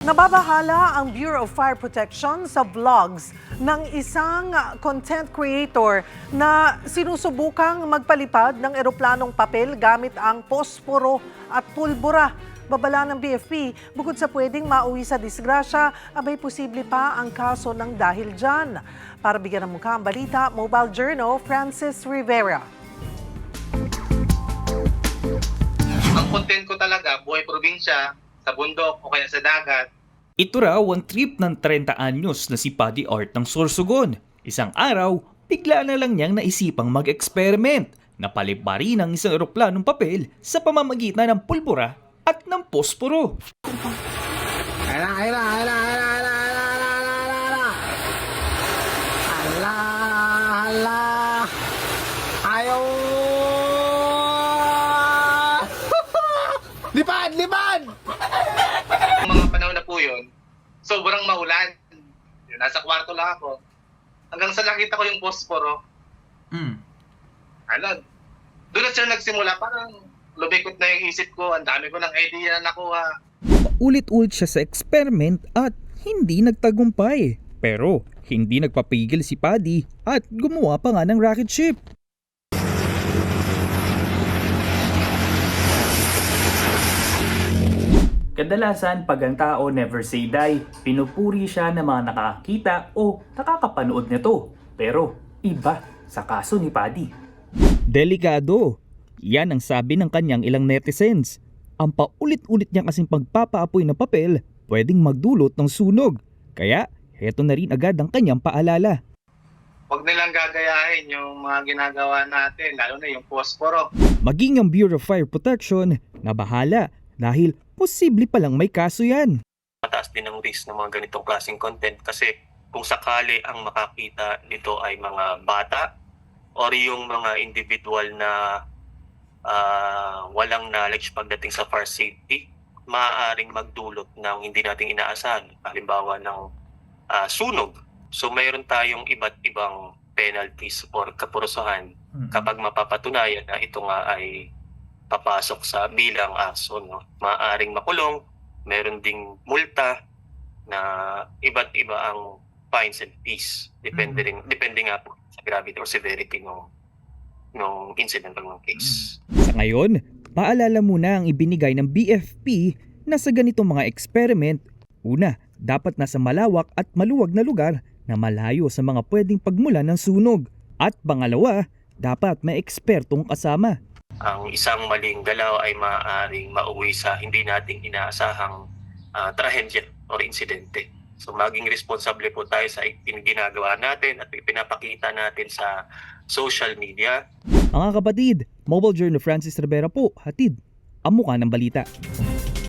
Nababahala ang Bureau of Fire Protection sa vlogs ng isang content creator na sinusubukang magpalipad ng eroplanong papel gamit ang posporo at pulbura. Babala ng BFP, bukod sa pwedeng mauwi sa disgrasya, abay posible pa ang kaso ng dahil dyan. Para bigyan ng mukha ang balita, Mobile Journal, Francis Rivera. Ang content ko talaga, buhay probinsya, sa bundok o kaya sa dagat. Ito raw ang trip ng 30 anyos na si Paddy Art ng Sorsogon. Isang araw, bigla na lang niyang naisipang mag-experiment na paliparin ang isang eroplanong papel sa pamamagitan ng pulbura at ng posporo. Ayaw! Lipad! Lipad! Mga panahon na po yun, sobrang maulan. Nasa kwarto lang ako. Hanggang sa nakita ko yung posporo. Doon na siya nagsimula. Parang lumikot na yung isip ko. Ang dami ko ng idea na nakuha. Ulit-ulit siya sa experiment at hindi nagtagumpay. Pero hindi nagpapigil si Paddy at gumawa pa nga ng rocket ship. Kadalasan pag ang tao never say die, pinupuri siya ng mga nakakita o nakakapanood nito. Pero iba sa kaso ni Paddy. Delikado. Yan ang sabi ng kanyang ilang netizens. Ang paulit-ulit niyang kasing pagpapaapoy ng papel pwedeng magdulot ng sunog. Kaya heto na rin agad ang kanyang paalala. Huwag nilang gagayahin yung mga ginagawa natin, lalo na yung posporo. Maging ang Bureau of Fire Protection na bahala dahil posible palang may kaso yan. Mataas din ang risk ng mga ganitong klaseng content kasi kung sakali ang makakita nito ay mga bata or yung mga individual na walang knowledge pagdating sa fire safety, maaaring magdulot ng hindi nating inaasahan, halimbawa ng sunog. So mayroon tayong iba't ibang penalties or kapurusahan kapag mapapatunayan na ito nga ay papasok sa bilang aso, no? Maaaring makulong, meron ding multa na iba't iba ang fines and fees. Depende nga po sa gravity or severity ng incident or ng case. Sa ngayon, paalala muna ang ibinigay ng BFP na sa ganitong mga experiment, una, dapat nasa malawak at maluwag na lugar na malayo sa mga pwedeng pagmulan ng sunog. At pangalawa, dapat may ekspertong kasama. Ang isang maling galaw ay maaaring mauwi sa hindi nating inaasahang trahedya or insidente. So maging responsable po tayo sa ginagawa natin at ipinapakita natin sa social media. Mga kapatid, Mobile Journal Francis Rivera po, hatid ang mukha ng balita.